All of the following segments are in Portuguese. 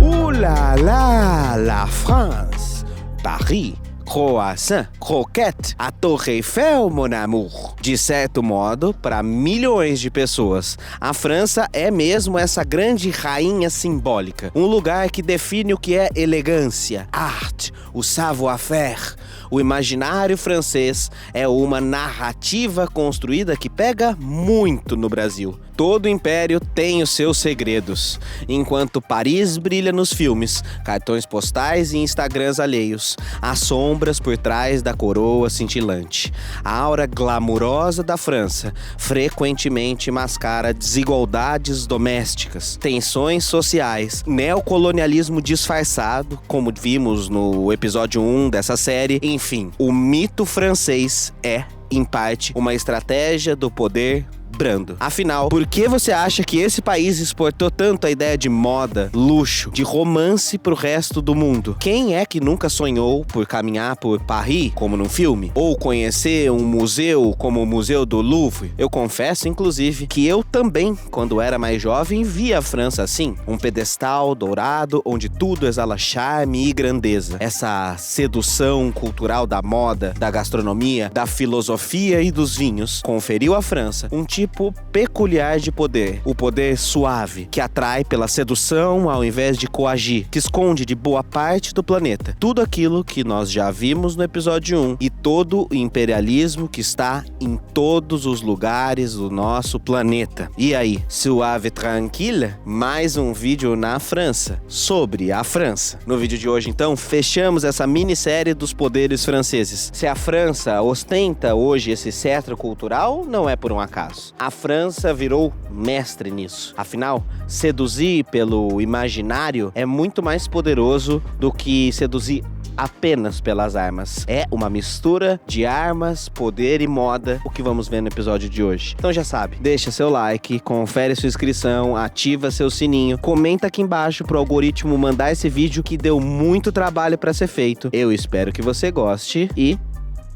Ouh là là, la France, Paris, croissant, croquette, a Torre Eiffel, mon amour. De certo modo, para milhões de pessoas, a França é mesmo essa grande rainha simbólica. Um lugar que define o que é elegância, arte, o savoir-faire. O imaginário francês é uma narrativa construída que pega muito no Brasil. Todo império tem os seus segredos. Enquanto Paris brilha nos filmes, cartões postais e Instagrams alheios, há sombras por trás da coroa cintilante. A aura glamurosa da França frequentemente mascara desigualdades domésticas, tensões sociais, neocolonialismo disfarçado, como vimos no episódio 1 dessa série. Enfim, o mito francês é, em parte, uma estratégia do poder brando. Afinal, por que você acha que esse país exportou tanto a ideia de moda, luxo, de romance pro resto do mundo? Quem é que nunca sonhou por caminhar por Paris, como num filme? Ou conhecer um museu como o Museu do Louvre? Eu confesso, inclusive, que eu também, quando era mais jovem, via a França assim. Um pedestal dourado onde tudo exala charme e grandeza. Essa sedução cultural da moda, da gastronomia, da filosofia e dos vinhos conferiu à França um tipo peculiar de poder, o poder suave, que atrai pela sedução ao invés de coagir, que esconde de boa parte do planeta tudo aquilo que nós já vimos no episódio 1 e todo o imperialismo que está em todos os lugares do nosso planeta. E aí, suave tranquila? Mais um vídeo na França, sobre a França. No vídeo de hoje, então, fechamos essa minissérie dos poderes franceses. Se a França ostenta hoje esse cetro cultural, não é por um acaso. A França virou mestre nisso. Afinal, seduzir pelo imaginário é muito mais poderoso do que seduzir apenas pelas armas. É uma mistura de armas, poder e moda, o que vamos ver no episódio de hoje. Então já sabe, deixa seu like, confere sua inscrição, ativa seu sininho, comenta aqui embaixo pro algoritmo mandar esse vídeo que deu muito trabalho para ser feito. Eu espero que você goste e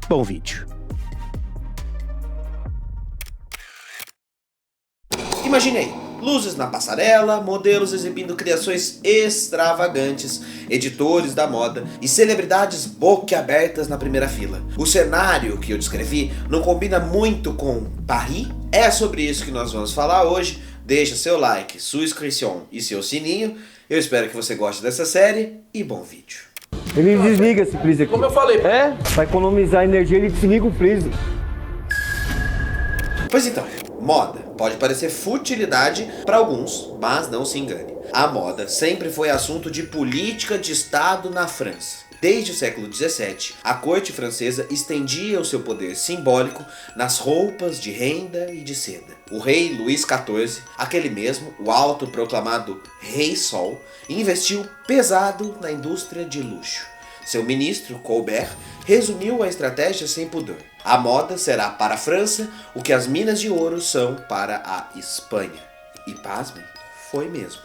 bom vídeo. Imagine aí, luzes na passarela, modelos exibindo criações extravagantes, editores da moda e celebridades boquiabertas na primeira fila. O cenário que eu descrevi não combina muito com Paris? É sobre isso que nós vamos falar hoje. Deixa seu like, sua inscrição e seu sininho. Eu espero que você goste dessa série e bom vídeo. Ele desliga esse freezer aqui. Como eu falei. É? Pra economizar energia, ele desliga o freezer. Pois então, moda pode parecer futilidade para alguns, mas não se engane. A moda sempre foi assunto de política de Estado na França. Desde o século XVII, a corte francesa estendia o seu poder simbólico nas roupas de renda e de seda. O rei Luís XIV, aquele mesmo, o autoproclamado Rei Sol, investiu pesado na indústria de luxo. Seu ministro, Colbert, resumiu a estratégia sem pudor. A moda será para a França o que as minas de ouro são para a Espanha. E pasmem, foi mesmo.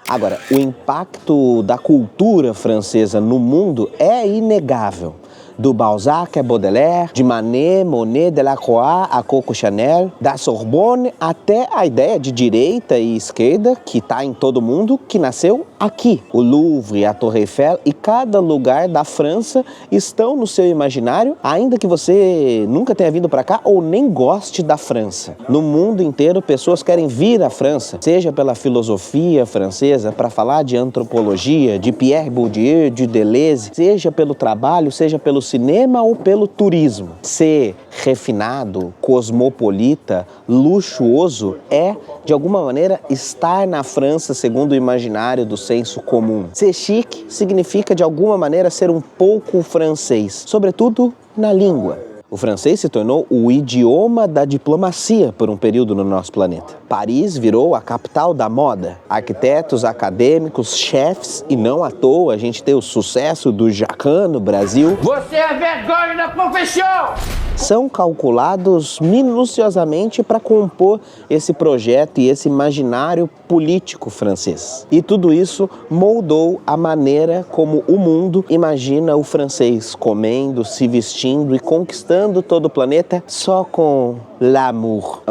Agora, o impacto da cultura francesa no mundo é inegável. Do Balzac a Baudelaire, de Manet, Monet, Delacroix a Coco Chanel, da Sorbonne até a ideia de direita e esquerda, que está em todo mundo, que nasceu aqui. O Louvre, a Torre Eiffel e cada lugar da França estão no seu imaginário, ainda que você nunca tenha vindo para cá ou nem goste da França. No mundo inteiro, pessoas querem vir à França, seja pela filosofia francesa, para falar de antropologia, de Pierre Bourdieu, de Deleuze, seja pelo trabalho, seja pelo cinema ou pelo turismo. Ser refinado, cosmopolita, luxuoso é, de alguma maneira, estar na França segundo o imaginário do senso comum. Ser chique significa, de alguma maneira, ser um pouco francês, sobretudo na língua. O francês se tornou o idioma da diplomacia por um período no nosso planeta. Paris virou a capital da moda. Arquitetos, acadêmicos, chefes, e não à toa a gente tem o sucesso do Jacquin no Brasil. Você é vergonha da profissão! São calculados minuciosamente para compor esse projeto e esse imaginário político francês. E tudo isso moldou a maneira como o mundo imagina o francês comendo, se vestindo e conquistando todo o planeta só com l'amour.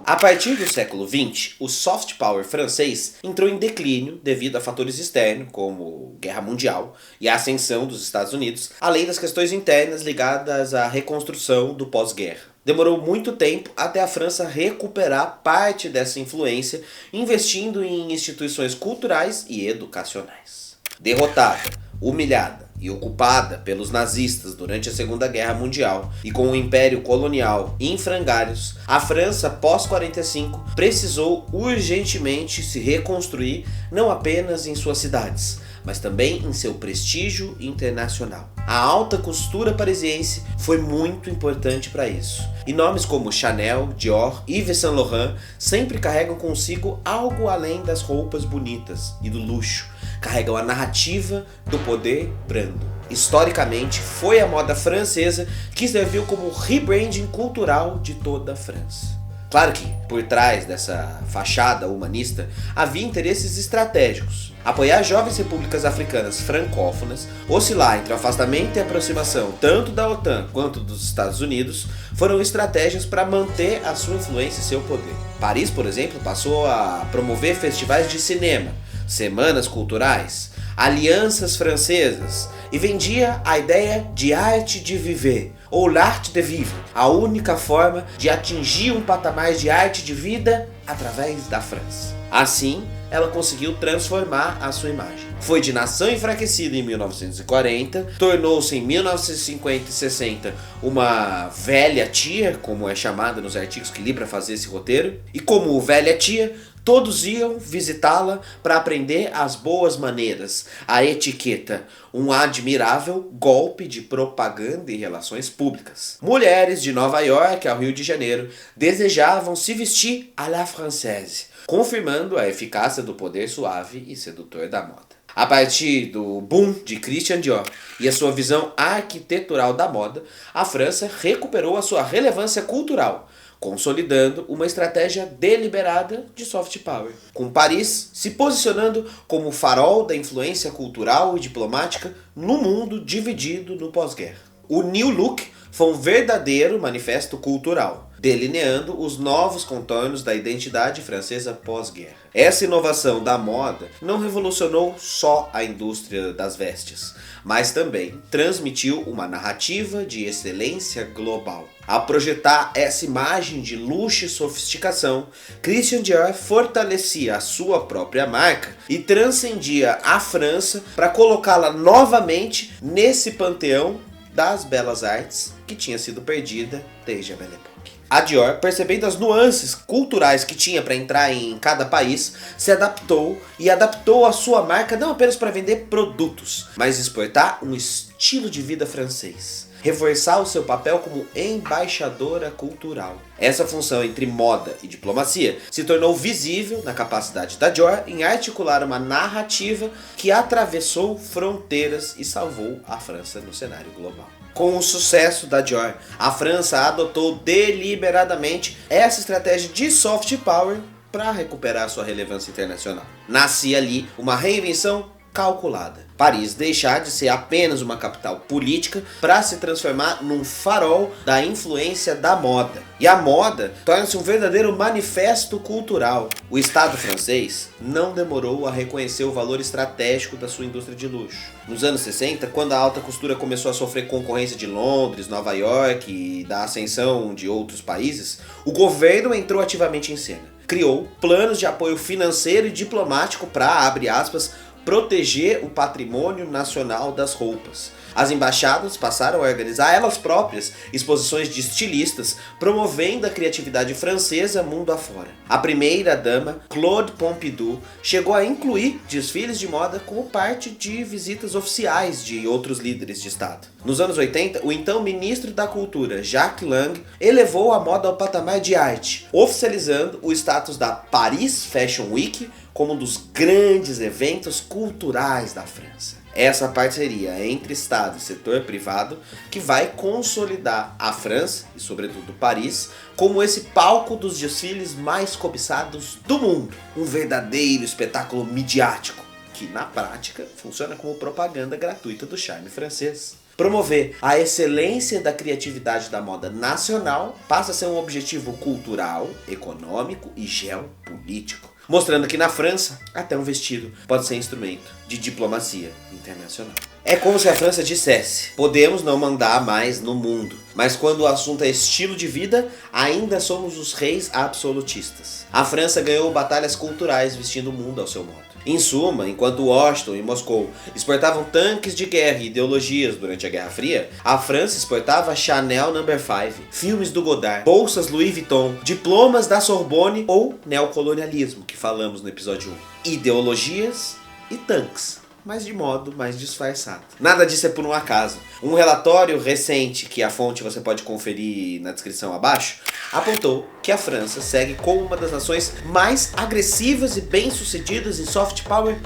A partir do século XX, o soft power francês entrou em declínio devido a fatores externos, como Guerra Mundial e a ascensão dos Estados Unidos, além das questões internas ligadas à reconstrução do pós-guerra. Demorou muito tempo até a França recuperar parte dessa influência, investindo em instituições culturais e educacionais. Derrotada, humilhada e ocupada pelos nazistas durante a Segunda Guerra Mundial e com o Império Colonial em frangalhos, a França pós-45 precisou urgentemente se reconstruir não apenas em suas cidades, mas também em seu prestígio internacional. A alta costura parisiense foi muito importante para isso. E nomes como Chanel, Dior e Yves Saint Laurent sempre carregam consigo algo além das roupas bonitas e do luxo. Carregam a narrativa do poder brando. Historicamente, foi a moda francesa que serviu como rebranding cultural de toda a França. Claro que, por trás dessa fachada humanista, havia interesses estratégicos. Apoiar jovens repúblicas africanas francófonas, oscilar entre o afastamento e aproximação tanto da OTAN quanto dos Estados Unidos, foram estratégias para manter a sua influência e seu poder. Paris, por exemplo, passou a promover festivais de cinema, semanas culturais, alianças francesas e vendia a ideia de arte de viver, ou l'art de vivre, a única forma de atingir um patamar de arte de vida através da França. Assim, ela conseguiu transformar a sua imagem. Foi de nação enfraquecida em 1940, tornou-se em 1950 e 60 uma velha tia, como é chamada nos artigos que li para fazer esse roteiro, e como velha tia, todos iam visitá-la para aprender as boas maneiras, a etiqueta, um admirável golpe de propaganda e relações públicas. Mulheres de Nova York ao Rio de Janeiro desejavam se vestir à la française, confirmando a eficácia do poder suave e sedutor da moda. A partir do boom de Christian Dior e a sua visão arquitetural da moda, a França recuperou a sua relevância cultural, consolidando uma estratégia deliberada de soft power, com Paris se posicionando como farol da influência cultural e diplomática no mundo dividido no pós-guerra. O New Look foi um verdadeiro manifesto cultural, delineando os novos contornos da identidade francesa pós-guerra. Essa inovação da moda não revolucionou só a indústria das vestes, mas também transmitiu uma narrativa de excelência global. Ao projetar essa imagem de luxo e sofisticação, Christian Dior fortalecia a sua própria marca e transcendia a França para colocá-la novamente nesse panteão das belas artes que tinha sido perdida desde a Belle Époque. A Dior, percebendo as nuances culturais que tinha para entrar em cada país, se adaptou e adaptou a sua marca não apenas para vender produtos, mas exportar um estilo de vida francês, reforçar o seu papel como embaixadora cultural. Essa função entre moda e diplomacia se tornou visível na capacidade da Dior em articular uma narrativa que atravessou fronteiras e salvou a França no cenário global. Com o sucesso da Dior, a França adotou deliberadamente essa estratégia de soft power para recuperar sua relevância internacional. Nascia ali uma reinvenção calculada. Paris deixar de ser apenas uma capital política para se transformar num farol da influência da moda. E a moda torna-se um verdadeiro manifesto cultural. O Estado francês não demorou a reconhecer o valor estratégico da sua indústria de luxo. Nos anos 60, quando a alta costura começou a sofrer concorrência de Londres, Nova York e da ascensão de outros países, o governo entrou ativamente em cena. Criou planos de apoio financeiro e diplomático para, abre aspas, proteger o patrimônio nacional das roupas. As embaixadas passaram a organizar elas próprias exposições de estilistas, promovendo a criatividade francesa mundo afora. A primeira-dama, Claude Pompidou, chegou a incluir desfiles de moda como parte de visitas oficiais de outros líderes de Estado. Nos anos 80, o então ministro da Cultura, Jacques Lang, elevou a moda ao patamar de arte, oficializando o status da Paris Fashion Week como um dos grandes eventos culturais da França. Essa parceria entre Estado e setor privado que vai consolidar a França, e sobretudo Paris, como esse palco dos desfiles mais cobiçados do mundo. Um verdadeiro espetáculo midiático, que na prática funciona como propaganda gratuita do charme francês. Promover a excelência da criatividade da moda nacional passa a ser um objetivo cultural, econômico e geopolítico, mostrando que na França, até um vestido pode ser instrumento de diplomacia internacional. É como se a França dissesse: podemos não mandar mais no mundo, mas quando o assunto é estilo de vida, ainda somos os reis absolutistas. A França ganhou batalhas culturais vestindo o mundo ao seu modo. Em suma, enquanto Washington e Moscou exportavam tanques de guerra e ideologias durante a Guerra Fria, a França exportava Chanel No. 5, filmes do Godard, bolsas Louis Vuitton, diplomas da Sorbonne ou neocolonialismo, que falamos no episódio 1. Ideologias e tanques, mas de modo mais disfarçado. Nada disso é por um acaso. Um relatório recente, que a fonte você pode conferir na descrição abaixo, apontou que a França segue como uma das nações mais agressivas e bem-sucedidas em soft power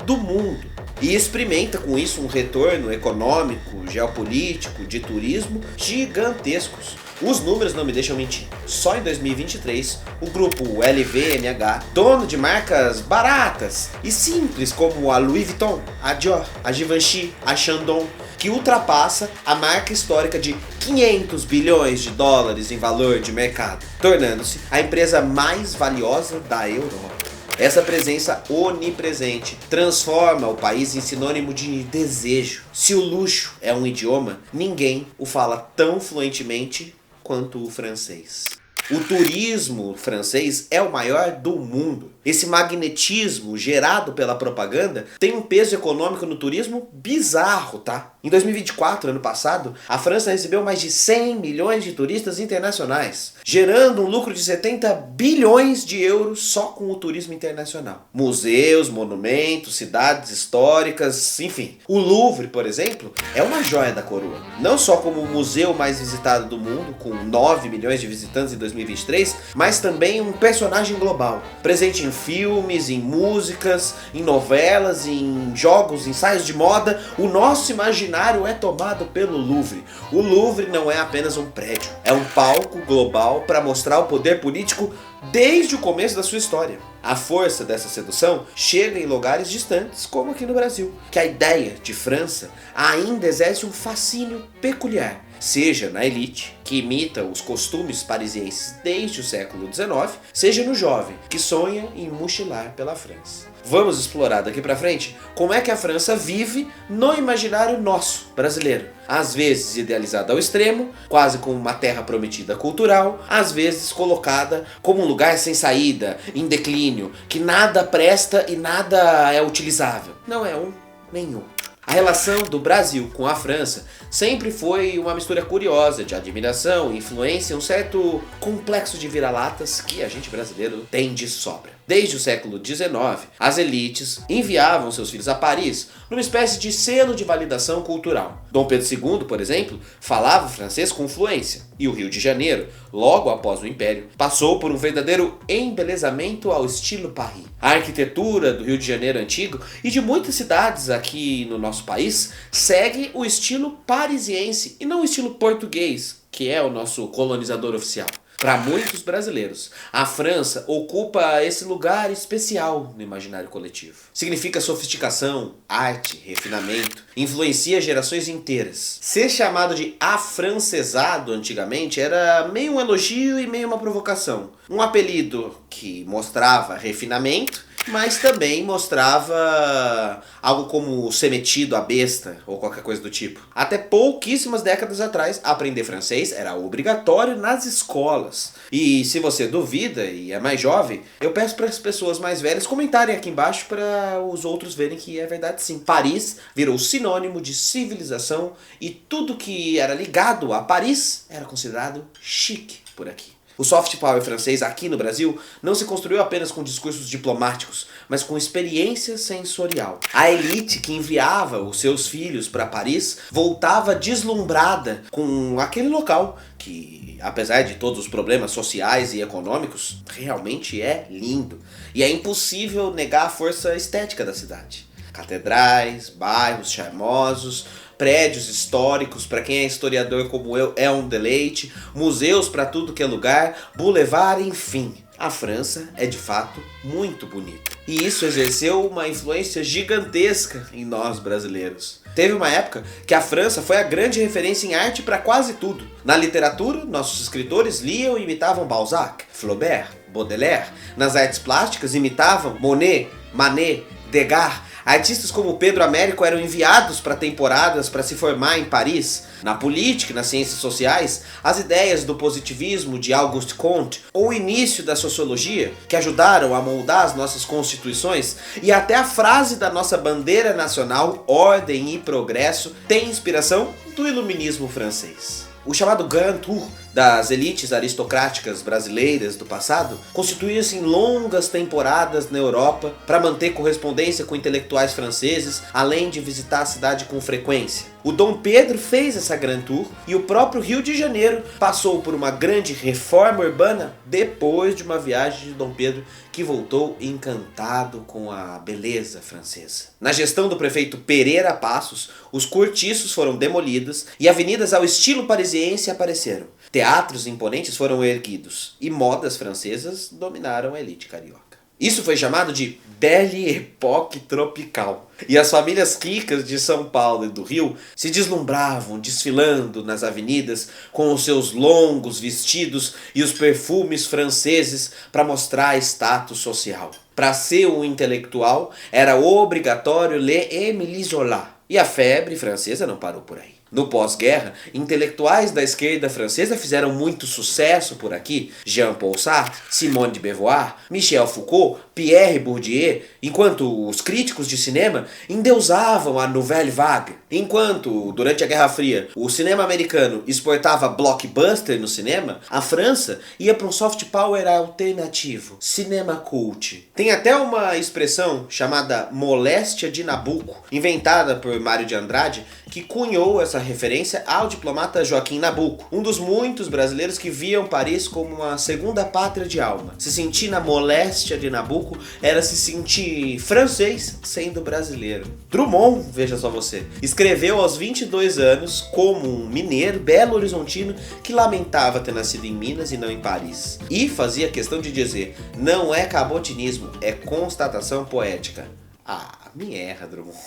do mundo. E experimenta com isso um retorno econômico, geopolítico, de turismo gigantescos. Os números não me deixam mentir. Só em 2023, o grupo LVMH, dono de marcas baratas e simples como a Louis Vuitton, a Dior, a Givenchy, a Chandon, que ultrapassa a marca histórica de 500 bilhões de dólares em valor de mercado, tornando-se a empresa mais valiosa da Europa. Essa presença onipresente transforma o país em sinônimo de desejo. Se o luxo é um idioma, ninguém o fala tão fluentemente quanto o francês. O turismo francês é o maior do mundo. Esse magnetismo gerado pela propaganda tem um peso econômico no turismo bizarro, tá? Em 2024, ano passado, a França recebeu mais de 100 milhões de turistas internacionais, gerando um lucro de 70 bilhões de euros só com o turismo internacional. Museus, monumentos, cidades históricas, enfim. O Louvre, por exemplo, é uma joia da coroa. Não só como o museu mais visitado do mundo, com 9 milhões de visitantes em 2023, mas também um personagem global, presente em filmes, em músicas, em novelas, em jogos, ensaios de moda. O nosso imaginário é tomado pelo Louvre. O Louvre não é apenas um prédio, é um palco global para mostrar o poder político desde o começo da sua história. A força dessa sedução chega em lugares distantes, como aqui no Brasil, que a ideia de França ainda exerce um fascínio peculiar, seja na elite, que imita os costumes parisienses desde o século XIX, seja no jovem, que sonha em mochilar pela França. Vamos explorar daqui pra frente como é que a França vive no imaginário nosso, brasileiro. Às vezes idealizada ao extremo, quase como uma terra prometida cultural, às vezes colocada como um lugar sem saída, em declínio, que nada presta e nada é utilizável. Não é um nem outro. A relação do Brasil com a França sempre foi uma mistura curiosa de admiração, influência e um certo complexo de vira-latas que a gente brasileiro tem de sobra. Desde o século XIX, as elites enviavam seus filhos a Paris numa espécie de selo de validação cultural. Dom Pedro II, por exemplo, falava francês com fluência, e o Rio de Janeiro, logo após o Império, passou por um verdadeiro embelezamento ao estilo Paris. A arquitetura do Rio de Janeiro antigo e de muitas cidades aqui no nosso país segue o estilo parisiense e não o estilo português, que é o nosso colonizador oficial. Para muitos brasileiros, a França ocupa esse lugar especial no imaginário coletivo. Significa sofisticação, arte, refinamento, influencia gerações inteiras. Ser chamado de afrancesado antigamente era meio um elogio e meio uma provocação. Um apelido que mostrava refinamento, mas também mostrava algo como ser metido à besta ou qualquer coisa do tipo. Até pouquíssimas décadas atrás, aprender francês era obrigatório nas escolas. E se você duvida e é mais jovem, eu peço para as pessoas mais velhas comentarem aqui embaixo para os outros verem que é verdade sim. Paris virou sinônimo de civilização e tudo que era ligado a Paris era considerado chique por aqui. O soft power francês aqui no Brasil não se construiu apenas com discursos diplomáticos, mas com experiência sensorial. A elite que enviava os seus filhos para Paris voltava deslumbrada com aquele local que, apesar de todos os problemas sociais e econômicos, realmente é lindo. E é impossível negar a força estética da cidade. Catedrais, bairros charmosos, prédios históricos, para quem é historiador como eu, é um deleite, museus para tudo que é lugar, boulevard, enfim. A França é de fato muito bonita. E isso exerceu uma influência gigantesca em nós brasileiros. Teve uma época que a França foi a grande referência em arte para quase tudo. Na literatura, nossos escritores liam e imitavam Balzac, Flaubert, Baudelaire. Nas artes plásticas, imitavam Monet, Manet, Degas. Artistas como Pedro Américo eram enviados para temporadas para se formar em Paris. Na política e nas ciências sociais, as ideias do positivismo de Auguste Comte ou o início da sociologia, que ajudaram a moldar as nossas constituições, e até a frase da nossa bandeira nacional, ordem e progresso, tem inspiração do iluminismo francês. O chamado Grand Tour das elites aristocráticas brasileiras do passado constituía-se em longas temporadas na Europa para manter correspondência com intelectuais franceses, além de visitar a cidade com frequência. O Dom Pedro fez essa Grand Tour e o próprio Rio de Janeiro passou por uma grande reforma urbana depois de uma viagem de Dom Pedro, que voltou encantado com a beleza francesa. Na gestão do prefeito Pereira Passos, os cortiços foram demolidos e avenidas ao estilo parisiense apareceram. Teatros imponentes foram erguidos e modas francesas dominaram a elite carioca. Isso foi chamado de Belle Époque Tropical. E as famílias ricas de São Paulo e do Rio se deslumbravam desfilando nas avenidas com os seus longos vestidos e os perfumes franceses para mostrar status social. Para ser um intelectual, era obrigatório ler Émile Zola. E a febre francesa não parou por aí. No pós-guerra, intelectuais da esquerda francesa fizeram muito sucesso por aqui. Jean-Paul Sartre, Simone de Beauvoir, Michel Foucault, Pierre Bourdieu, enquanto os críticos de cinema endeusavam a Nouvelle Vague. Enquanto, durante a Guerra Fria, o cinema americano exportava blockbuster no cinema, a França ia para um soft power alternativo, cinema cult. Tem até uma expressão chamada moléstia de Nabucco, inventada por Mário de Andrade, que cunhou essa referência ao diplomata Joaquim Nabuco, um dos muitos brasileiros que viam Paris como uma segunda pátria de alma. Se sentir na moléstia de Nabuco era se sentir francês sendo brasileiro. Drummond, veja só você, escreveu aos 22 anos como um mineiro belo-horizontino que lamentava ter nascido em Minas e não em Paris. E fazia questão de dizer, não é cabotinismo, é constatação poética. Ah, me erra, Drummond.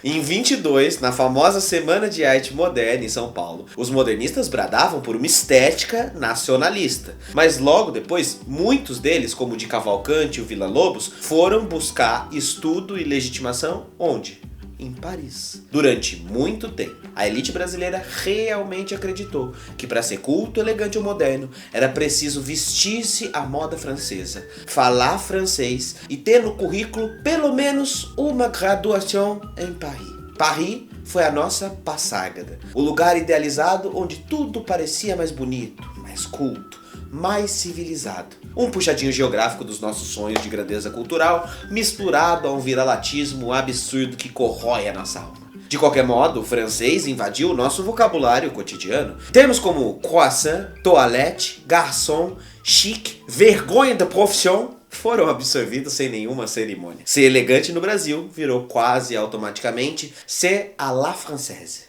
Em 22, na famosa Semana de Arte Moderna em São Paulo, os modernistas bradavam por uma estética nacionalista. Mas logo depois, muitos deles, como o de Cavalcante e o Villa-Lobos, foram buscar estudo e legitimação onde? Em Paris. Durante muito tempo, a elite brasileira realmente acreditou que para ser culto, elegante ou moderno, era preciso vestir-se à moda francesa, falar francês e ter no currículo pelo menos uma graduação em Paris. Paris foi a nossa Passárgada, o lugar idealizado onde tudo parecia mais bonito, mais culto, mais civilizado. Um puxadinho geográfico dos nossos sonhos de grandeza cultural, misturado a um viralatismo absurdo que corrói a nossa alma. De qualquer modo, o francês invadiu o nosso vocabulário cotidiano. Termos como croissant, toilette, garçom, chic, vergonha de profissão foram absorvidos sem nenhuma cerimônia. Ser elegante no Brasil virou quase automaticamente ser à la française.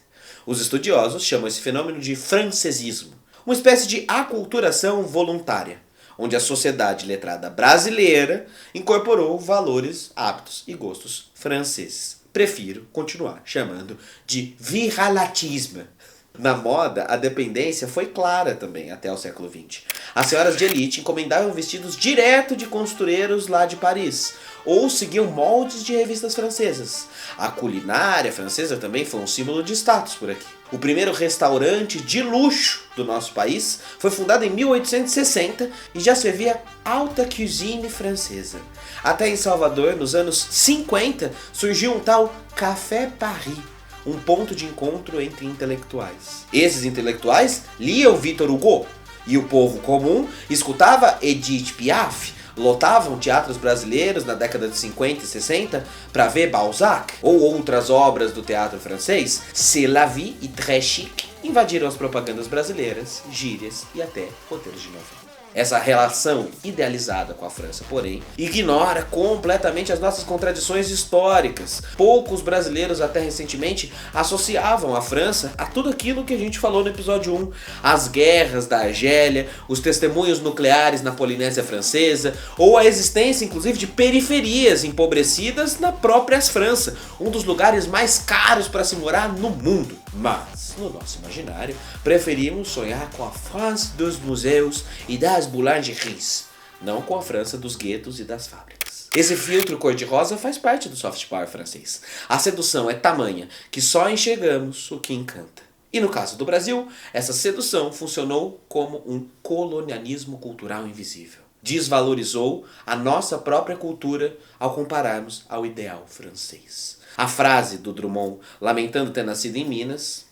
Os estudiosos chamam esse fenômeno de francesismo, uma espécie de aculturação voluntária, onde a sociedade letrada brasileira incorporou valores, hábitos e gostos franceses. Prefiro continuar chamando de viralatisme. Na moda, a dependência foi clara também até o século XX. As senhoras de elite encomendavam vestidos direto de costureiros lá de Paris, ou seguiam moldes de revistas francesas. A culinária francesa também foi um símbolo de status por aqui. O primeiro restaurante de luxo do nosso país foi fundado em 1860 e já servia alta cuisine francesa. Até em Salvador, nos anos 50, surgiu um tal Café Paris, um ponto de encontro entre intelectuais. Esses intelectuais liam Victor Hugo e o povo comum escutava Edith Piaf, lotavam teatros brasileiros na década de 50 e 60 para ver Balzac ou outras obras do teatro francês. C'est la vie e très chic invadiram as propagandas brasileiras, gírias e até roteiros de novela. Essa relação idealizada com a França, porém, ignora completamente as nossas contradições históricas. Poucos brasileiros até recentemente associavam a França a tudo aquilo que a gente falou no episódio 1. As guerras da Argélia, os testemunhos nucleares na Polinésia Francesa, ou a existência inclusive de periferias empobrecidas na própria França, um dos lugares mais caros para se morar no mundo. Mas, no nosso imaginário, preferimos sonhar com a France dos museus e das boulangeries, não com a França dos guetos e das fábricas. Esse filtro cor-de-rosa faz parte do soft power francês. A sedução é tamanha que só enxergamos o que encanta. E no caso do Brasil, essa sedução funcionou como um colonialismo cultural invisível. Desvalorizou a nossa própria cultura ao compararmos ao ideal francês. A frase do Drummond, lamentando ter nascido em Minas,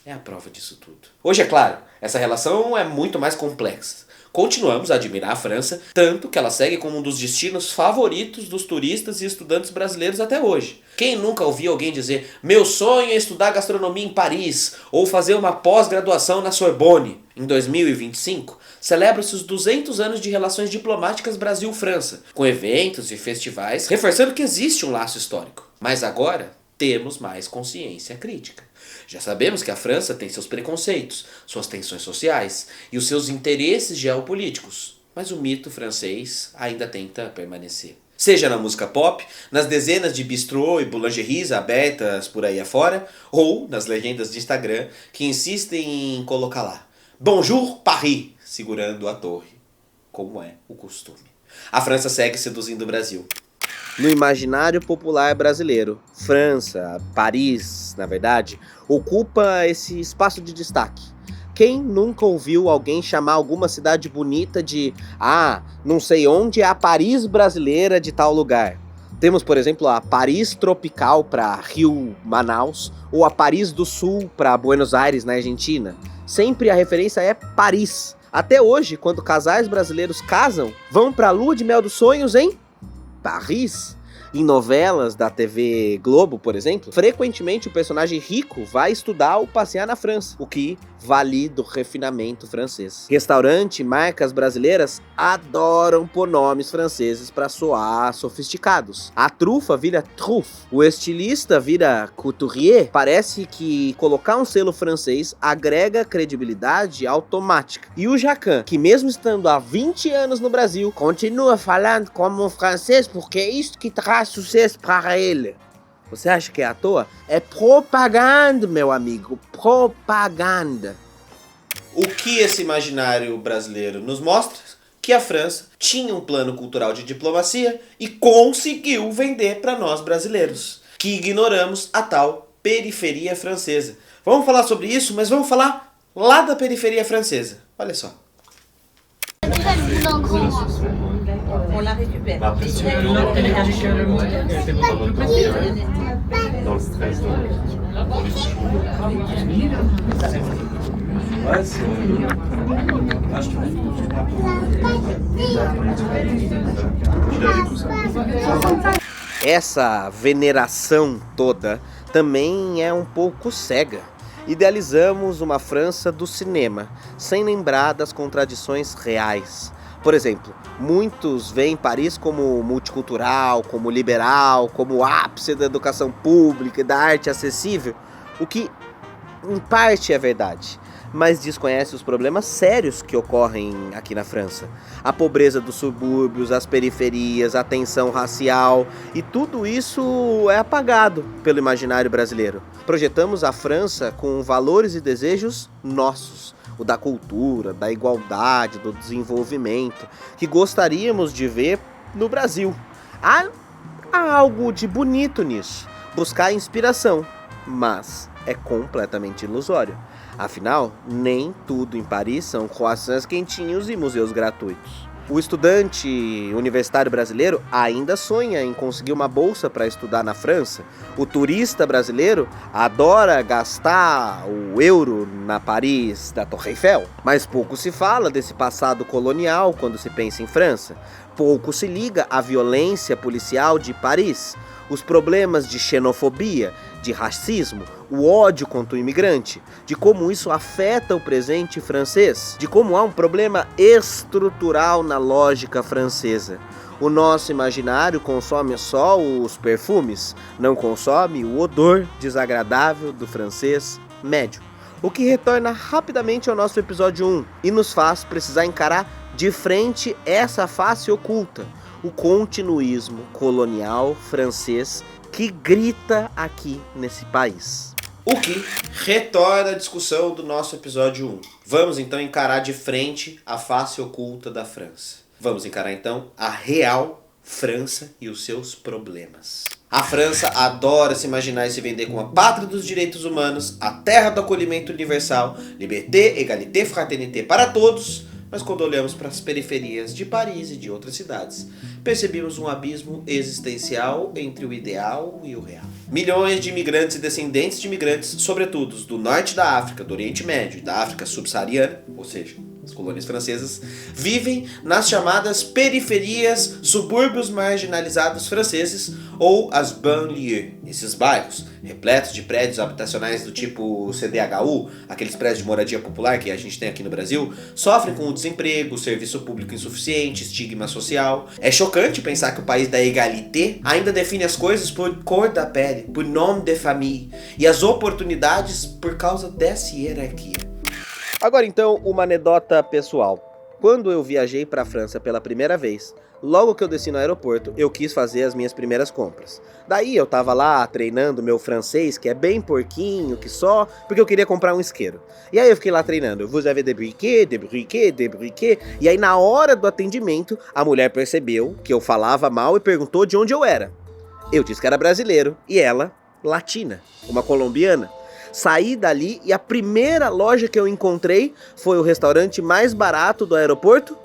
é a prova disso tudo. Hoje, é claro, essa relação é muito mais complexa. Continuamos a admirar a França, tanto que ela segue como um dos destinos favoritos dos turistas e estudantes brasileiros até hoje. Quem nunca ouviu alguém dizer: meu sonho é estudar gastronomia em Paris, ou fazer uma pós-graduação na Sorbonne? Em 2025, celebra-se os 200 anos de relações diplomáticas Brasil-França, com eventos e festivais, reforçando que existe um laço histórico. Mas agora temos mais consciência crítica. Já sabemos que a França tem seus preconceitos, suas tensões sociais e os seus interesses geopolíticos, mas o mito francês ainda tenta permanecer. Seja na música pop, nas dezenas de bistrô e boulangeries abertas por aí afora, ou nas legendas de Instagram que insistem em colocar lá Bonjour Paris, segurando a torre, como é o costume. A França segue seduzindo o Brasil. No imaginário popular brasileiro, França, Paris, na verdade, ocupa esse espaço de destaque. Quem nunca ouviu alguém chamar alguma cidade bonita de não sei onde é a Paris brasileira de tal lugar? Temos, por exemplo, a Paris tropical para Rio, Manaus, ou a Paris do Sul para Buenos Aires, na Argentina. Sempre a referência é Paris. Até hoje, quando casais brasileiros casam, vão para a lua de mel dos sonhos em Paris. Em novelas da TV Globo, por exemplo, frequentemente o personagem rico vai estudar ou passear na França, o que vale do refinamento francês. Restaurante e marcas brasileiras adoram pôr nomes franceses para soar sofisticados. A trufa vira truffe, o estilista vira couturier. Parece que colocar um selo francês agrega credibilidade automática. E o Jacan, que mesmo estando há 20 anos no Brasil, continua falando como um francês porque é isso que traz sucesso para ele. Você acha que é à toa? É propaganda, meu amigo, propaganda. O que esse imaginário brasileiro nos mostra? Que a França tinha um plano cultural de diplomacia e conseguiu vender para nós brasileiros, que ignoramos a tal periferia francesa. Vamos falar sobre isso, mas vamos falar lá da periferia francesa. Olha só. On la récupère. Essa veneração toda também é um pouco cega. Idealizamos uma França do cinema, sem lembrar das contradições reais. Por exemplo, muitos veem Paris como multicultural, como liberal, como o ápice da educação pública e da arte acessível, o que em parte é verdade, mas desconhece os problemas sérios que ocorrem aqui na França. A pobreza dos subúrbios, as periferias, a tensão racial, e tudo isso é apagado pelo imaginário brasileiro. Projetamos a França com valores e desejos nossos, o da cultura, da igualdade, do desenvolvimento, que gostaríamos de ver no Brasil. Há algo de bonito nisso, buscar inspiração, mas é completamente ilusório. Afinal, nem tudo em Paris são croissants quentinhos e museus gratuitos. O estudante universitário brasileiro ainda sonha em conseguir uma bolsa para estudar na França. O turista brasileiro adora gastar o euro na Paris da Torre Eiffel. Mas pouco se fala desse passado colonial quando se pensa em França. Pouco se liga à violência policial de Paris, os problemas de xenofobia, de racismo, o ódio contra o imigrante, de como isso afeta o presente francês, de como há um problema estrutural na lógica francesa. O nosso imaginário consome só os perfumes, não consome o odor desagradável do francês médio. O que retorna rapidamente ao nosso episódio 1 e nos faz precisar encarar de frente essa face oculta, o continuismo colonial francês que grita aqui nesse país. O que retorna à discussão do nosso episódio 1. Vamos então encarar de frente a face oculta da França. Vamos encarar então a real França e os seus problemas. A França adora se imaginar e se vender como a pátria dos direitos humanos, a terra do acolhimento universal, liberté, égalité, fraternité para todos. Mas quando olhamos para as periferias de Paris e de outras cidades, percebemos um abismo existencial entre o ideal e o real. Milhões de imigrantes e descendentes de imigrantes, sobretudo do norte da África, do Oriente Médio e da África subsaariana, ou seja, as colônias francesas, vivem nas chamadas periferias, subúrbios marginalizados franceses ou as banlieues. Esses bairros, repletos de prédios habitacionais do tipo CDHU, aqueles prédios de moradia popular que a gente tem aqui no Brasil, sofrem com o desemprego, serviço público insuficiente, estigma social. É chocante pensar que o país da égalité ainda define as coisas por cor da pele, por nome de famille, e as oportunidades por causa dessa hierarquia. Agora então, uma anedota pessoal. Quando eu viajei para a França pela primeira vez, logo que eu desci no aeroporto, eu quis fazer as minhas primeiras compras. Daí eu tava lá treinando meu francês, que é bem porquinho, que só, porque eu queria comprar um isqueiro. E aí eu fiquei lá treinando, vous avez des briquets, des briquets, des briquets. E aí na hora do atendimento, a mulher percebeu que eu falava mal e perguntou de onde eu era. Eu disse que era brasileiro, e ela, latina, uma colombiana. Saí dali e a primeira loja que eu encontrei foi o restaurante mais barato do aeroporto,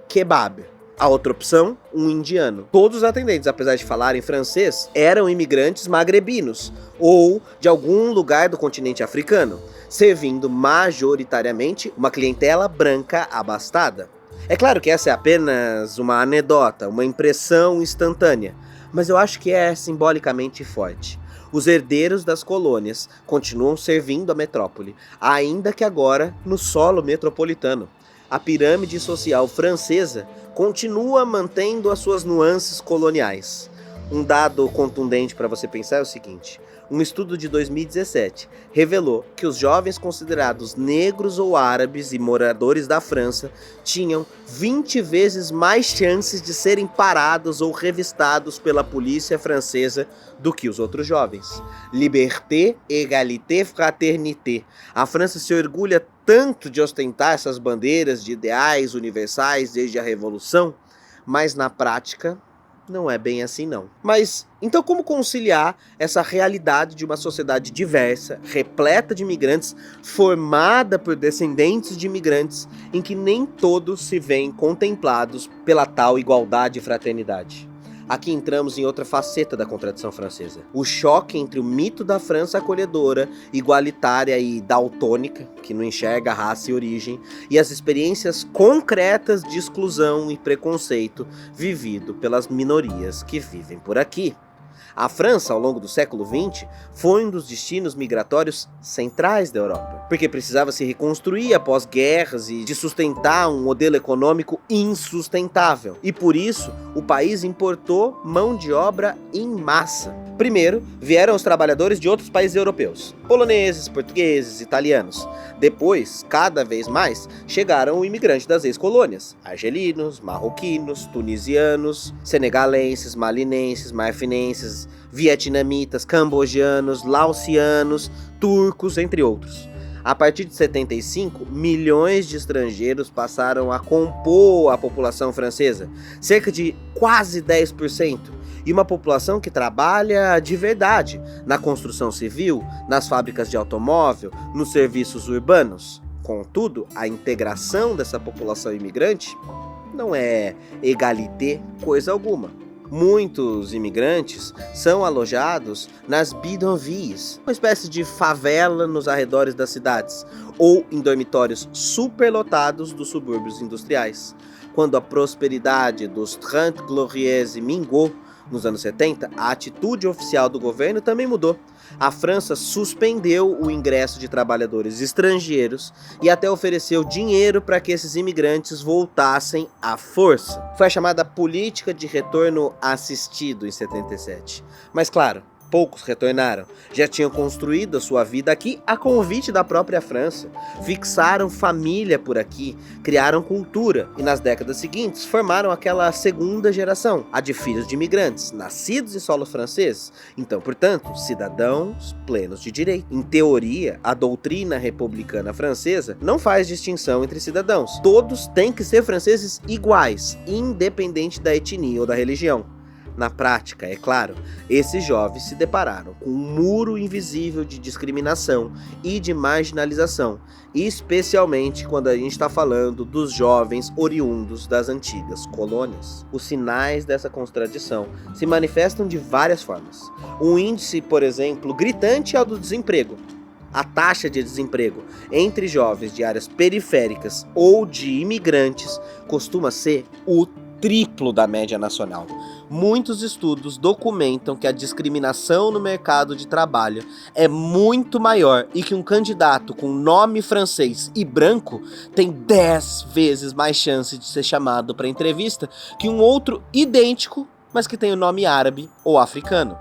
Kebab. A outra opção, um indiano. Todos os atendentes, apesar de falarem francês, eram imigrantes magrebinos ou de algum lugar do continente africano, servindo majoritariamente uma clientela branca abastada. É claro que essa é apenas uma anedota, uma impressão instantânea, mas eu acho que é simbolicamente forte. Os herdeiros das colônias continuam servindo a metrópole, ainda que agora no solo metropolitano. A pirâmide social francesa continua mantendo as suas nuances coloniais. Um dado contundente para você pensar é o seguinte: um estudo de 2017 revelou que os jovens considerados negros ou árabes e moradores da França tinham 20 vezes mais chances de serem parados ou revistados pela polícia francesa do que os outros jovens. Liberté, égalité, fraternité. A França se orgulha tanto de ostentar essas bandeiras de ideais universais desde a Revolução, mas na prática não é bem assim não. Mas, então como conciliar essa realidade de uma sociedade diversa, repleta de imigrantes, formada por descendentes de imigrantes, em que nem todos se veem contemplados pela tal igualdade e fraternidade? Aqui entramos em outra faceta da contradição francesa. O choque entre o mito da França acolhedora, igualitária e daltônica, que não enxerga raça e origem, e as experiências concretas de exclusão e preconceito vivido pelas minorias que vivem por aqui. A França, ao longo do século XX, foi um dos destinos migratórios centrais da Europa, porque precisava se reconstruir após guerras e de sustentar um modelo econômico insustentável. E por isso, o país importou mão de obra em massa. Primeiro, vieram os trabalhadores de outros países europeus, poloneses, portugueses, italianos. Depois, cada vez mais, chegaram os imigrantes das ex-colônias, argelinos, marroquinos, tunisianos, senegalenses, malinenses, marfinenses, vietnamitas, cambogianos, laosianos, turcos, entre outros. A partir de 75, milhões de estrangeiros passaram a compor a população francesa, cerca de quase 10%, e uma população que trabalha de verdade na construção civil, nas fábricas de automóvel, nos serviços urbanos. Contudo, a integração dessa população imigrante não é égalité coisa alguma. Muitos imigrantes são alojados nas bidonvilles, uma espécie de favela nos arredores das cidades, ou em dormitórios superlotados dos subúrbios industriais. Quando a prosperidade dos Trente Glorieuses mingou nos anos 70, a atitude oficial do governo também mudou. A França suspendeu o ingresso de trabalhadores estrangeiros e até ofereceu dinheiro para que esses imigrantes voltassem à força. Foi a chamada política de retorno assistido em 77. Mas claro, poucos retornaram. Já tinham construído a sua vida aqui a convite da própria França. Fixaram família por aqui, criaram cultura e nas décadas seguintes formaram aquela segunda geração, a de filhos de imigrantes, nascidos em solo francês. Então, portanto, cidadãos plenos de direito. Em teoria, a doutrina republicana francesa não faz distinção entre cidadãos. Todos têm que ser franceses iguais, independente da etnia ou da religião. Na prática, é claro, esses jovens se depararam com um muro invisível de discriminação e de marginalização, especialmente quando a gente está falando dos jovens oriundos das antigas colônias. Os sinais dessa contradição se manifestam de várias formas. Um índice, por exemplo, gritante é o do desemprego. A taxa de desemprego entre jovens de áreas periféricas ou de imigrantes costuma ser o triplo da média nacional. Muitos estudos documentam que a discriminação no mercado de trabalho é muito maior e que um candidato com nome francês e branco tem 10 vezes mais chance de ser chamado para entrevista que um outro idêntico, mas que tem o nome árabe ou africano.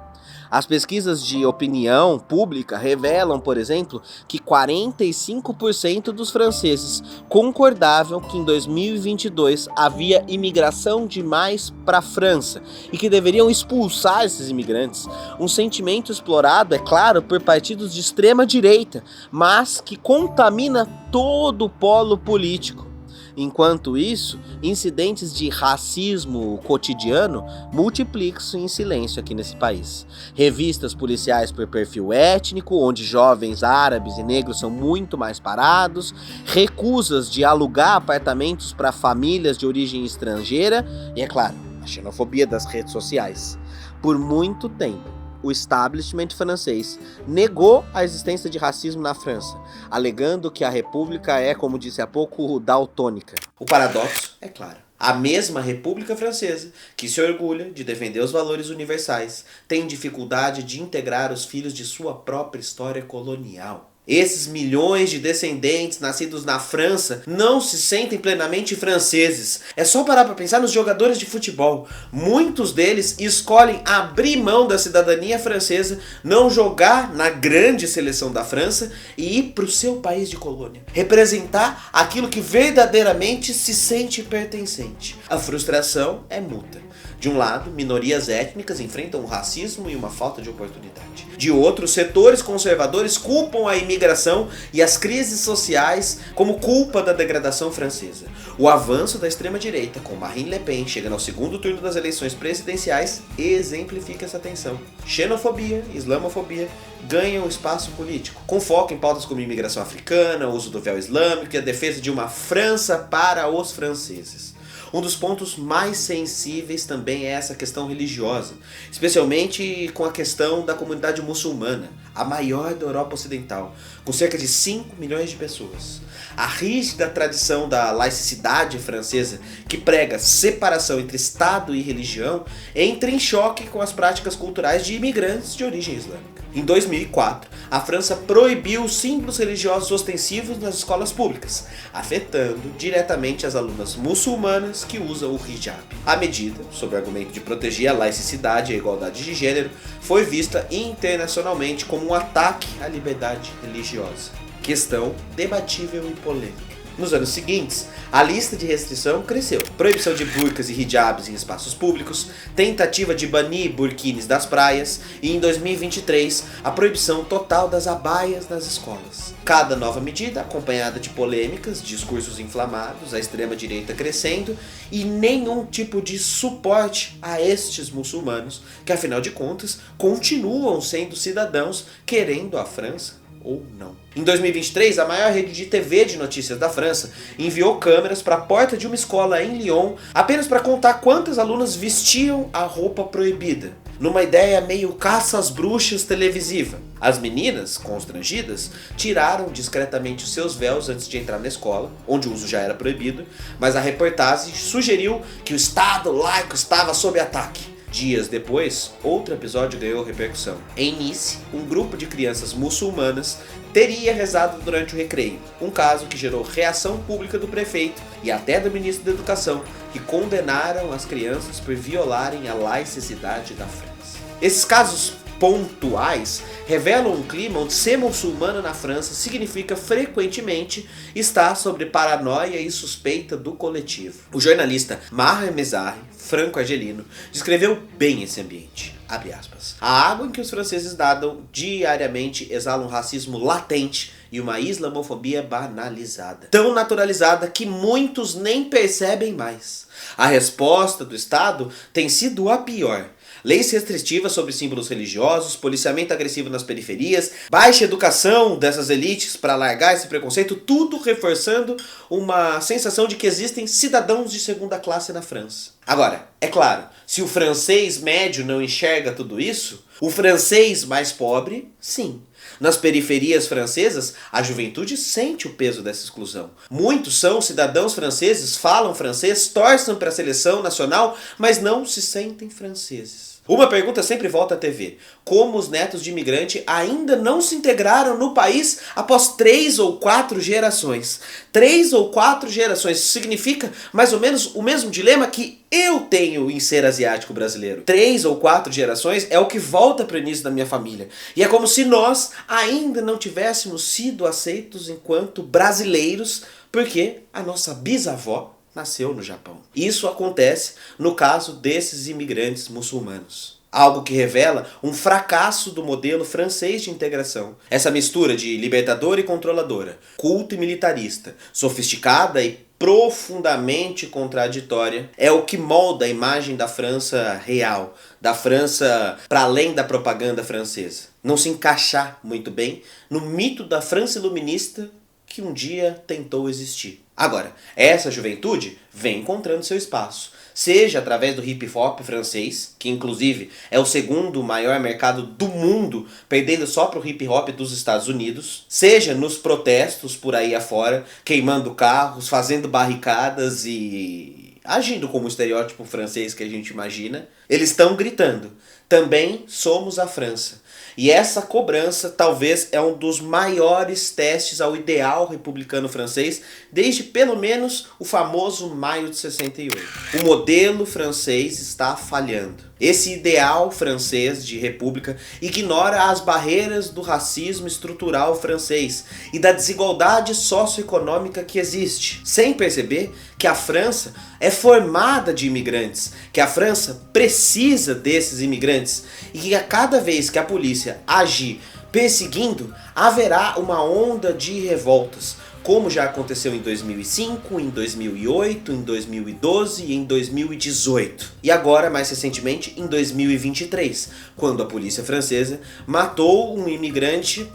As pesquisas de opinião pública revelam, por exemplo, que 45% dos franceses concordavam que em 2022 havia imigração demais para a França e que deveriam expulsar esses imigrantes. Um sentimento explorado, é claro, por partidos de extrema direita, mas que contamina todo o polo político. Enquanto isso, incidentes de racismo cotidiano multiplicam-se em silêncio aqui nesse país. Revistas policiais por perfil étnico, onde jovens árabes e negros são muito mais parados, recusas de alugar apartamentos para famílias de origem estrangeira e, é claro, a xenofobia das redes sociais. Por muito tempo, o establishment francês negou a existência de racismo na França, alegando que a república é, como disse há pouco, daltônica. O paradoxo é claro. A mesma República Francesa, que se orgulha de defender os valores universais, tem dificuldade de integrar os filhos de sua própria história colonial. Esses milhões de descendentes nascidos na França não se sentem plenamente franceses. É só parar para pensar nos jogadores de futebol. Muitos deles escolhem abrir mão da cidadania francesa, não jogar na grande seleção da França e ir para o seu país de colônia. Representar aquilo que verdadeiramente se sente pertencente. A frustração é mútua. De um lado, minorias étnicas enfrentam o racismo e uma falta de oportunidade. De outro, setores conservadores culpam a imigração e as crises sociais como culpa da degradação francesa. O avanço da extrema-direita, com Marine Le Pen chegando ao segundo turno das eleições presidenciais, exemplifica essa tensão. Xenofobia e islamofobia ganham espaço político, com foco em pautas como imigração africana, o uso do véu islâmico e a defesa de uma França para os franceses. Um dos pontos mais sensíveis também é essa questão religiosa, especialmente com a questão da comunidade muçulmana, a maior da Europa Ocidental, com cerca de 5 milhões de pessoas. A rígida tradição da laicidade francesa, que prega separação entre Estado e religião, entra em choque com as práticas culturais de imigrantes de origem islâmica. Em 2004, a França proibiu os símbolos religiosos ostensivos nas escolas públicas, afetando diretamente as alunas muçulmanas que usam o hijab. A medida, sob o argumento de proteger a laicidade e a igualdade de gênero, foi vista internacionalmente como um ataque à liberdade religiosa. Questão debatível e polêmica. Nos anos seguintes, a lista de restrição cresceu. Proibição de burcas e hijabs em espaços públicos, tentativa de banir burquines das praias e, em 2023, a proibição total das abaias nas escolas. Cada nova medida acompanhada de polêmicas, discursos inflamados, a extrema-direita crescendo e nenhum tipo de suporte a estes muçulmanos, que afinal de contas continuam sendo cidadãos querendo a França ou não. Em 2023, a maior rede de TV de notícias da França enviou câmeras para a porta de uma escola em Lyon apenas para contar quantas alunas vestiam a roupa proibida, numa ideia meio caça às bruxas televisiva. As meninas, constrangidas, tiraram discretamente os seus véus antes de entrar na escola, onde o uso já era proibido, mas a reportagem sugeriu que o Estado laico estava sob ataque. Dias depois, outro episódio ganhou repercussão. Em Nice, um grupo de crianças muçulmanas teria rezado durante o recreio, um caso que gerou reação pública do prefeito e até do ministro da Educação, que condenaram as crianças por violarem a laicidade da França. Esses casos pontuais revelam um clima onde ser muçulmano na França significa frequentemente estar sob paranoia e suspeita do coletivo. O jornalista Maher Mezari, franco-argelino, descreveu bem esse ambiente. Abre aspas. A água em que os franceses nadam diariamente exala um racismo latente e uma islamofobia banalizada. Tão naturalizada que muitos nem percebem mais. A resposta do Estado tem sido a pior. Leis restritivas sobre símbolos religiosos, policiamento agressivo nas periferias, baixa educação dessas elites para largar esse preconceito, tudo reforçando uma sensação de que existem cidadãos de segunda classe na França. Agora, é claro, se o francês médio não enxerga tudo isso, o francês mais pobre, sim. Nas periferias francesas, a juventude sente o peso dessa exclusão. Muitos são cidadãos franceses, falam francês, torcem para a seleção nacional, mas não se sentem franceses. Uma pergunta sempre volta à TV. Como os netos de imigrante ainda não se integraram no país após 3 ou 4 gerações? 3 ou 4 gerações. Isso significa mais ou menos o mesmo dilema que eu tenho em ser asiático brasileiro. 3 ou 4 gerações é o que volta para o início da minha família. E é como se nós ainda não tivéssemos sido aceitos enquanto brasileiros, porque a nossa bisavó nasceu no Japão. Isso acontece no caso desses imigrantes muçulmanos. Algo que revela um fracasso do modelo francês de integração. Essa mistura de libertadora e controladora, culto e militarista, sofisticada e profundamente contraditória, é o que molda a imagem da França real, da França para além da propaganda francesa. Não se encaixar muito bem no mito da França iluminista que um dia tentou existir. Agora, essa juventude vem encontrando seu espaço, seja através do hip hop francês, que inclusive é o segundo maior mercado do mundo, perdendo só para o hip hop dos Estados Unidos, seja nos protestos por aí afora, queimando carros, fazendo barricadas e agindo como o estereótipo francês que a gente imagina. Eles estão gritando, também somos a França. E essa cobrança talvez é um dos maiores testes ao ideal republicano francês desde pelo menos o famoso Maio de 68. O modelo francês está falhando. Esse ideal francês de república ignora as barreiras do racismo estrutural francês e da desigualdade socioeconômica que existe, sem perceber que a França é formada de imigrantes, que a França precisa desses imigrantes e que a cada vez que a polícia agir perseguindo, haverá uma onda de revoltas, como já aconteceu em 2005, em 2008, em 2012 e em 2018. E agora, mais recentemente, em 2023, quando a polícia francesa matou um imigrante,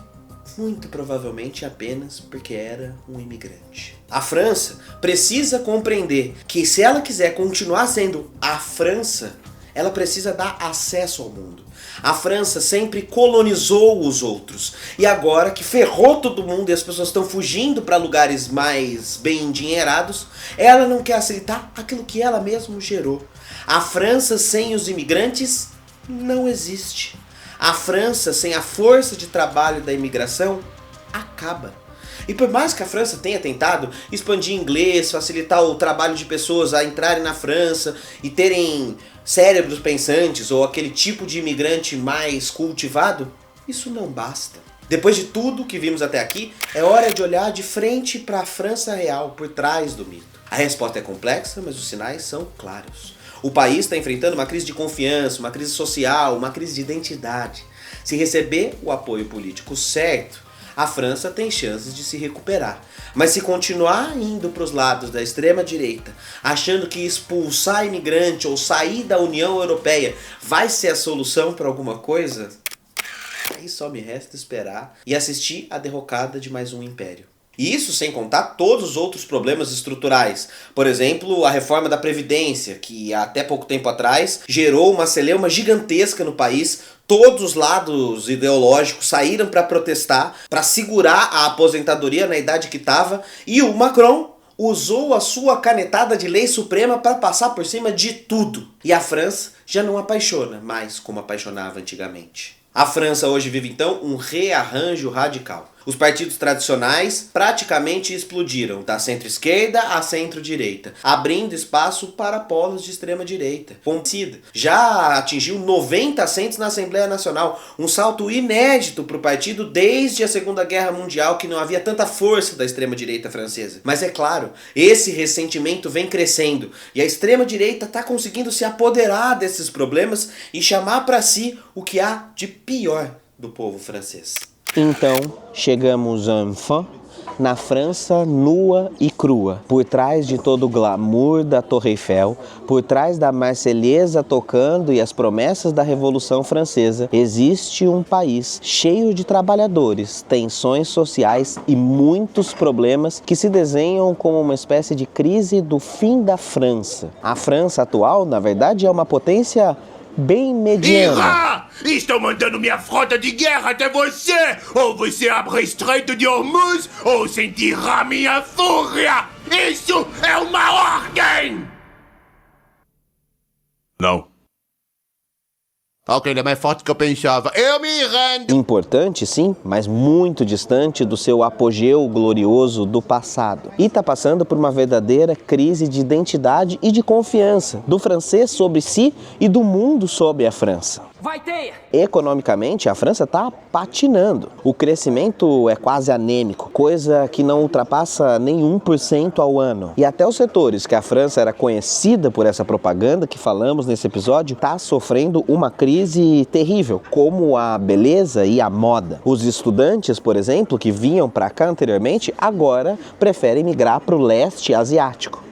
muito provavelmente apenas porque era um imigrante. A França precisa compreender que se ela quiser continuar sendo a França, ela precisa dar acesso ao mundo. A França sempre colonizou os outros. E agora que ferrou todo mundo e as pessoas estão fugindo para lugares mais bem endinheirados, ela não quer aceitar aquilo que ela mesma gerou. A França sem os imigrantes não existe. A França sem a força de trabalho da imigração acaba. E por mais que a França tenha tentado expandir inglês, facilitar o trabalho de pessoas a entrarem na França e terem cérebros pensantes ou aquele tipo de imigrante mais cultivado, isso não basta. Depois de tudo que vimos até aqui, é hora de olhar de frente para a França real, por trás do mito. A resposta é complexa, mas os sinais são claros. O país está enfrentando uma crise de confiança, uma crise social, uma crise de identidade. Se receber o apoio político certo, a França tem chances de se recuperar. Mas se continuar indo para os lados da extrema-direita, achando que expulsar imigrante ou sair da União Europeia vai ser a solução para alguma coisa, Aí só me resta esperar e assistir a derrocada de mais um império. E isso sem contar todos os outros problemas estruturais. Por exemplo, a reforma da Previdência, que até pouco tempo atrás gerou uma celeuma gigantesca no país. Todos os lados ideológicos saíram para protestar, para segurar a aposentadoria na idade que estava. E o Macron usou a sua canetada de lei suprema para passar por cima de tudo. E a França já não apaixona mais como apaixonava antigamente. A França hoje vive então um rearranjo radical. Os partidos tradicionais praticamente explodiram, da centro-esquerda à centro-direita, abrindo espaço para polos de extrema-direita. Pompida já atingiu 90 assentos na Assembleia Nacional, um salto inédito para o partido desde a Segunda Guerra Mundial, que não havia tanta força da extrema-direita francesa. Mas é claro, esse ressentimento vem crescendo e a extrema-direita está conseguindo se apoderar desses problemas e chamar para si o que há de pior do povo francês. Então, chegamos enfin na França nua e crua, por trás de todo o glamour da Torre Eiffel, por trás da Marselhesa tocando e as promessas da Revolução Francesa, existe um país cheio de trabalhadores, tensões sociais e muitos problemas que se desenham como uma espécie de crise do fim da França. A França atual, na verdade, é uma potência bem mediana. Estou mandando minha frota de guerra até você! Ou você abre Estreito de Hormuz, ou sentirá minha fúria! Isso é uma ordem! Não. Ok, ele é mais forte do que eu pensava. Eu me rendo! Importante, sim, mas muito distante do seu apogeu glorioso do passado. E está passando por uma verdadeira crise de identidade e de confiança do francês sobre si e do mundo sobre a França. Vai ter! Economicamente, a França está patinando. O crescimento é quase anêmico, coisa que não ultrapassa nem 1% ao ano. E até os setores que a França era conhecida por essa propaganda que falamos nesse episódio, está sofrendo uma crise terrível, como a beleza e a moda. Os estudantes, por exemplo, que vinham para cá anteriormente, agora preferem migrar para o leste asiático.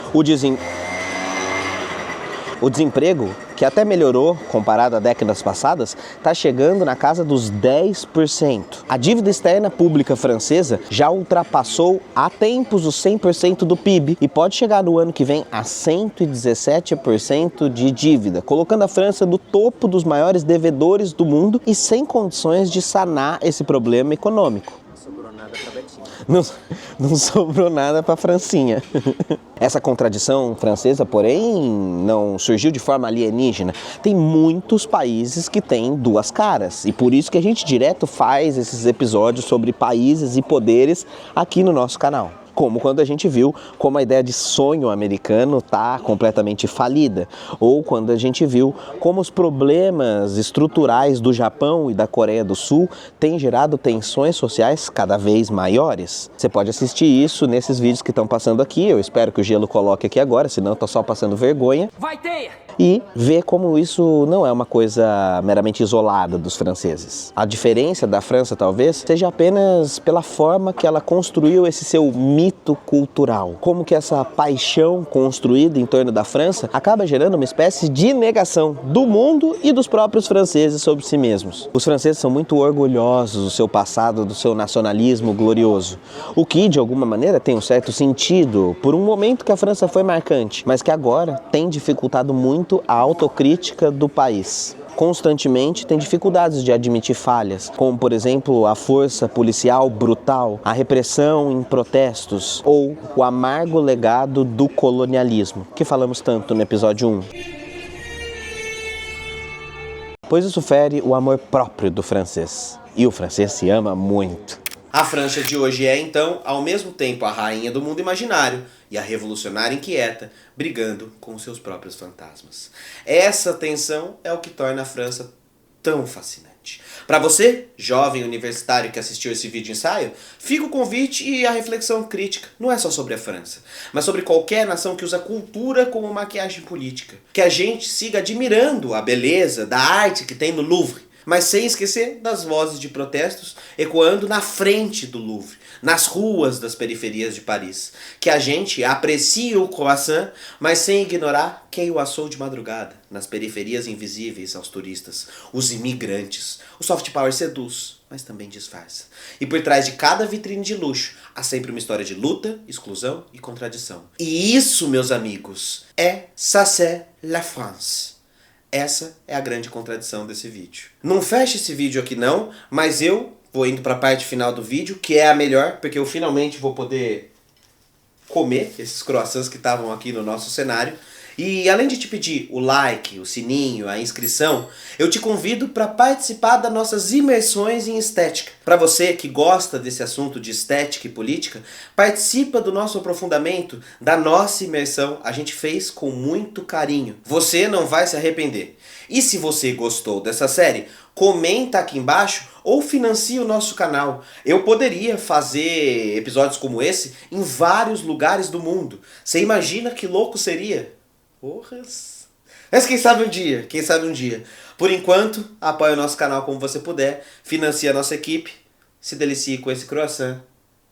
O desemprego, que até melhorou comparado a décadas passadas, está chegando na casa dos 10%. A dívida externa pública francesa já ultrapassou há tempos os 100% do PIB e pode chegar no ano que vem a 117% de dívida, colocando a França no topo dos maiores devedores do mundo e sem condições de sanar esse problema econômico. Não sobrou nada para a Francinha. Essa contradição francesa, porém, não surgiu de forma alienígena. Tem muitos países que têm duas caras e por isso que a gente direto faz esses episódios sobre países e poderes aqui no nosso canal. Como quando a gente viu como a ideia de sonho americano está completamente falida, ou quando a gente viu como os problemas estruturais do Japão e da Coreia do Sul têm gerado tensões sociais cada vez maiores. Você pode assistir isso nesses vídeos que estão passando aqui, eu espero que o Gelo coloque aqui agora, senão eu tô só passando vergonha. Vai ter! E ver como isso não é uma coisa meramente isolada dos franceses. A diferença da França, talvez, seja apenas pela forma que ela construiu esse seu mito cultural. Como que essa paixão construída em torno da França acaba gerando uma espécie de negação do mundo e dos próprios franceses sobre si mesmos. Os franceses são muito orgulhosos do seu passado, do seu nacionalismo glorioso. O que, de alguma maneira, tem um certo sentido por um momento que a França foi marcante, mas que agora tem dificultado muito a autocrítica do país. Constantemente tem dificuldades de admitir falhas, como por exemplo a força policial brutal, a repressão em protestos ou o amargo legado do colonialismo, que falamos tanto no episódio 1. Pois isso fere o amor próprio do francês, e o francês se ama muito. A França de hoje é, então, ao mesmo tempo a rainha do mundo imaginário e a revolucionária inquieta, brigando com seus próprios fantasmas. Essa tensão é o que torna a França tão fascinante. Para você, jovem universitário que assistiu esse vídeo ensaio, fica o convite e a reflexão crítica. Não é só sobre a França, mas sobre qualquer nação que usa cultura como maquiagem política. Que a gente siga admirando a beleza da arte que tem no Louvre, mas sem esquecer das vozes de protestos ecoando na frente do Louvre, nas ruas das periferias de Paris. Que a gente aprecie o croissant, mas sem ignorar quem o assou de madrugada, nas periferias invisíveis aos turistas, os imigrantes. O soft power seduz, mas também disfarça. E por trás de cada vitrine de luxo, há sempre uma história de luta, exclusão e contradição. E isso, meus amigos, ça c'est la France. Essa é a grande contradição desse vídeo. Não fecha esse vídeo aqui não, mas eu vou indo para a parte final do vídeo, que é a melhor, porque eu finalmente vou poder comer esses croissants que estavam aqui no nosso cenário. E além de te pedir o like, o sininho, a inscrição, eu te convido para participar das nossas imersões em estética. Para você que gosta desse assunto de estética e política, participa do nosso aprofundamento, da nossa imersão. A gente fez com muito carinho. Você não vai se arrepender. E se você gostou dessa série, comenta aqui embaixo ou financia o nosso canal. Eu poderia fazer episódios como esse em vários lugares do mundo. Você imagina que louco seria? Porras. Mas quem sabe um dia. Por enquanto, apoie o nosso canal como você puder, financia a nossa equipe, se delicie com esse croissant.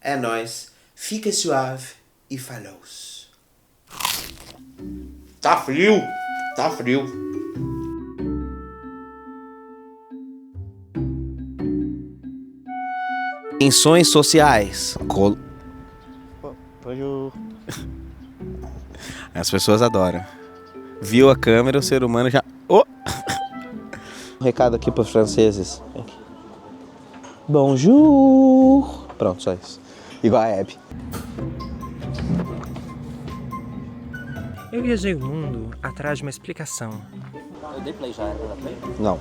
É nóis. Fica suave e falou. Tá frio. Tensões sociais. As pessoas adoram. Viu a câmera, o ser humano já... Oh! Um recado aqui para os franceses. Bonjour! Pronto, só isso. Igual a Abby. Eu viajei o mundo atrás de uma explicação. Não.